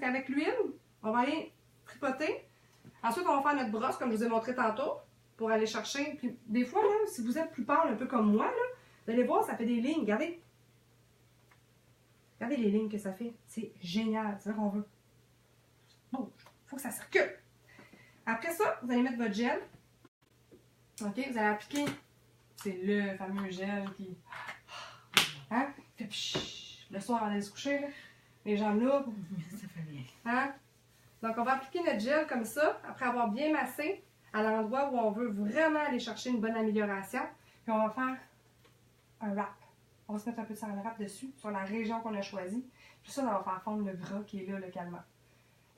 qu'avec l'huile, on va aller tripoter. Ensuite, on va faire notre brosse, comme je vous ai montré tantôt, pour aller chercher. Puis des fois, là, si vous êtes plus pâle, un peu comme moi, là, vous allez voir, ça fait des lignes. Regardez. Regardez les lignes que ça fait. C'est génial. C'est ça qu'on veut. Bon, il faut que ça circule. Après ça, vous allez mettre votre gel. OK, vous allez appliquer. C'est le fameux gel qui... Hein? Fait pshhh, le soir, avant d'aller se coucher, là. Les jambes là. Ça fait bien. Hein? Donc, on va appliquer notre gel comme ça, après avoir bien massé à l'endroit où on veut vraiment aller chercher une bonne amélioration. Puis, on va faire un wrap. On va se mettre un peu de sang wrap dessus, sur la région qu'on a choisie. Puis ça, ça va faire fondre le gras qui est là localement.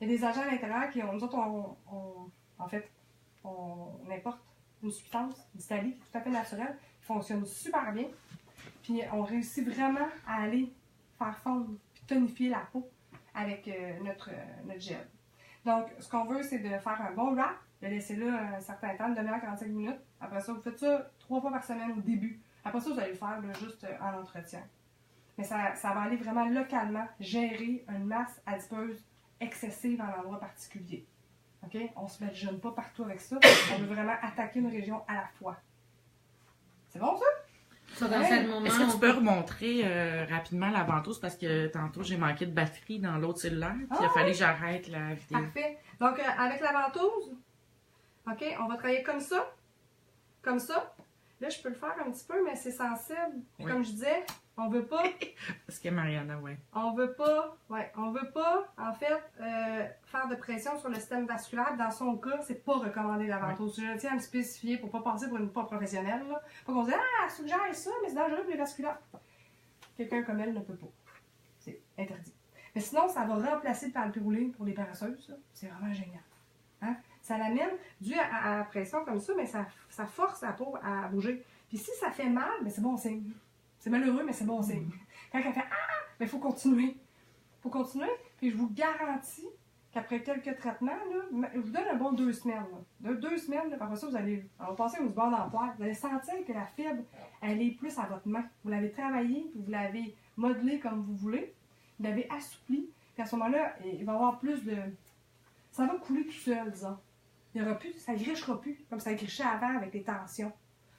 Il y a des agents à l'intérieur qui ont... Nous autres, en fait, on importe une substance d'Italie qui est tout à fait naturelle, qui fonctionne super bien. Puis, on réussit vraiment à aller faire fondre puis tonifier la peau avec notre gel. Donc, ce qu'on veut, c'est de faire un bon wrap, de laisser là un certain temps, de demi-heure, 45 minutes. Après ça, vous faites ça 3 fois par semaine au début. Après ça, vous allez le faire là, juste en entretien. Mais ça va aller vraiment localement gérer une masse adipeuse excessive en endroit particulier. OK? On ne se jeune pas partout avec ça. On veut vraiment attaquer une région à la fois. C'est bon, ça? Est-ce que tu peux remontrer rapidement la ventouse parce que tantôt j'ai manqué de batterie dans l'autre cellulaire puis il a fallu que j'arrête la vidéo. Parfait. Donc avec la ventouse, OK, on va travailler comme ça. Comme ça. Là, je peux le faire un petit peu, mais c'est sensible. Puis, comme je disais, on veut pas... Parce que Mariana, on veut pas, en fait, faire de pression sur le système vasculaire. Dans son cas, c'est pas recommandé la ventouse. Je tiens à me spécifier pour pas passer pour une pas professionnelle. Là. Pas qu'on dise, ah, elle suggère ça, mais c'est dangereux pour les vasculaires. Quelqu'un comme elle ne peut pas. C'est interdit. Mais sinon, ça va remplacer le palpirouline pour les paresseuses. C'est vraiment génial. Hein? Ça l'amène, dû à la pression comme ça, mais ça force la peau à bouger. Puis si ça fait mal, ben c'est bon signe. C'est malheureux, mais c'est bon signe. Quand elle fait « Ah! » ben il faut continuer. Il faut continuer. Puis je vous garantis qu'après quelques traitements, là, je vous donne un bon 2 semaines. Là. 2 semaines, là, après ça, on va passer une bande en poire. Vous allez sentir que la fibre, elle est plus à votre main. Vous l'avez travaillée, puis vous l'avez modelée comme vous voulez. Vous l'avez assouplie. Puis à ce moment-là, il va y avoir plus de... Ça va couler tout seul, disons. Il y aura plus, ça ne grichera plus, comme ça grichait avant avec les tensions.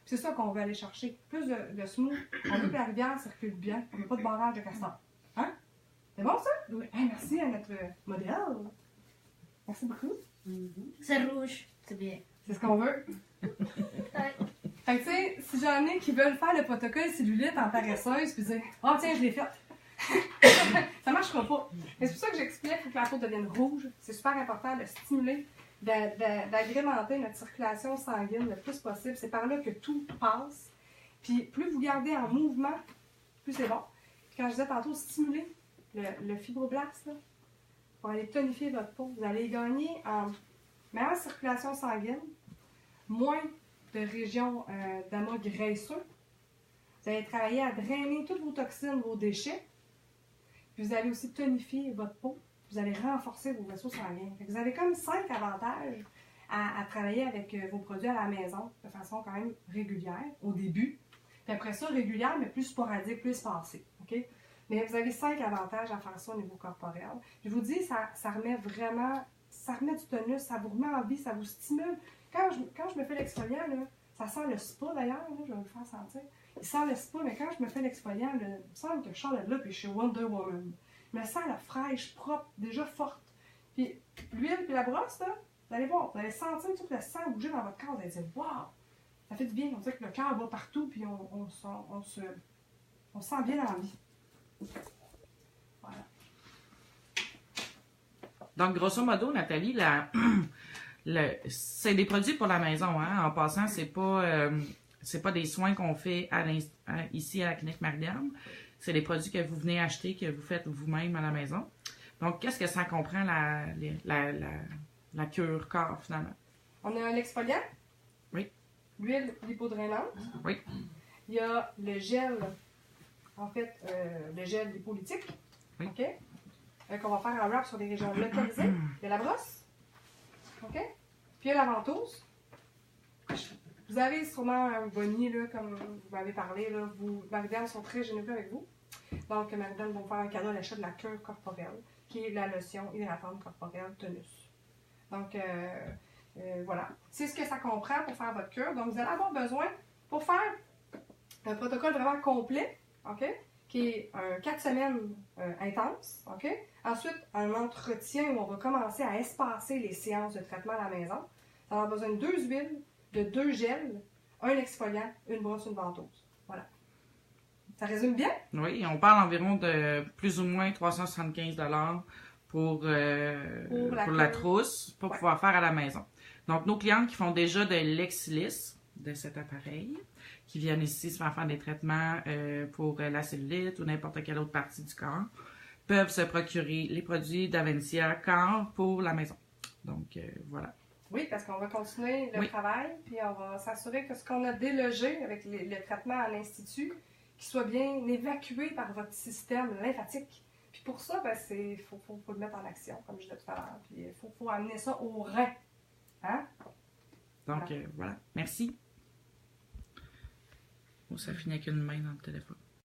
C'est ça qu'on veut aller chercher. Plus de smooth. On veut que la rivière circule bien. On veut pas de barrage de castor. Hein? C'est bon, ça? Oui. Hey, merci à notre modèle. Merci beaucoup. C'est rouge. C'est bien. C'est ce qu'on veut. Fait que, tu sais, si j'en ai qui veulent faire le protocole cellulite en paresseuse, puis dire « Ah, tiens, je l'ai fait. » Ça marchera pas. Mais c'est pour ça que j'explique qu'il faut que la peau devienne rouge. C'est super important de stimuler, d'agrémenter notre circulation sanguine le plus possible. C'est par là que tout passe. Puis plus vous gardez en mouvement, plus c'est bon. Puis quand je disais tantôt, stimuler le fibroblaste, là, pour aller tonifier votre peau, vous allez gagner en meilleure circulation sanguine, moins de régions d'amas graisseux. Vous allez travailler à drainer toutes vos toxines, vos déchets. Puis vous allez aussi tonifier votre peau. Vous allez renforcer vos vaisseaux sanguins. Vous avez comme 5 avantages à travailler avec vos produits à la maison de façon quand même régulière au début. Puis après ça, régulière, mais plus sporadique, plus espacée. Okay? Mais vous avez 5 avantages à faire ça au niveau corporel. Je vous dis, ça remet vraiment, ça remet du tonus, ça vous remet en vie, ça vous stimule. Quand je me fais l'exfoliant, là, ça sent le spa d'ailleurs, là, je vais vous le faire sentir. Il sent le spa, mais quand je me fais l'exfoliant, il me semble que je sors de là puis je suis Wonder Woman. Je me sens la fraîche, propre, déjà forte. Puis l'huile puis la brosse, là, vous allez voir, vous allez sentir tout le sang bouger dans votre corps. Vous allez dire, waouh, ça fait du bien. On dirait que le cœur va partout puis on se sent bien dans la vie. Voilà. Donc, grosso modo, Nathalie, c'est des produits pour la maison. Hein? En passant, c'est pas des soins qu'on fait ici à la clinique Marianne. C'est des produits que vous venez acheter, que vous faites vous-même à la maison. Donc, qu'est-ce que ça comprend la cure corps, finalement? On a l'exfoliant. Oui. L'huile lipodrainante. Oui. Il y a le gel, en fait, le gel lipolytique. Oui. OK? Qu'on va faire en wrap sur des régions localisées. Il y a la brosse. OK? Puis il y a la ventouse. Vous avez sûrement un bonnier, là, comme vous m'avez parlé. Marianne sont très généreux avec vous. Donc, Marianne va vous faire un cadeau à l'achat de la cure corporelle. qui est la lotion hydratante corporelle tonus. Donc, voilà. C'est ce que ça comprend pour faire votre cure. Donc, vous allez avoir besoin, pour faire un protocole vraiment complet, OK? Qui est 4 semaines intenses, OK? Ensuite, un entretien où on va commencer à espacer les séances de traitement à la maison. Ça va avoir besoin de 2 huiles, de 2 gels, un exfoliant, une brosse, une ventouse. Voilà. Ça résume bien? Oui, on parle environ de plus ou moins 375 $ pour la trousse, pour pouvoir faire à la maison. Donc, nos clientes qui font déjà de l'exilis, de cet appareil, qui viennent ici se faire des traitements pour la cellulite ou n'importe quelle autre partie du corps, peuvent se procurer les produits d'Aventia Corps pour la maison. Donc, voilà. Oui, parce qu'on va continuer le travail, puis on va s'assurer que ce qu'on a délogé avec le traitement à l'Institut, qu'il soit bien évacué par votre système lymphatique. Puis pour ça, ben, faut le mettre en action, comme je disais tout à l'heure. Puis il faut amener ça au rein. Hein? Donc, voilà. Merci. Oh, ça finit avec une main dans le téléphone.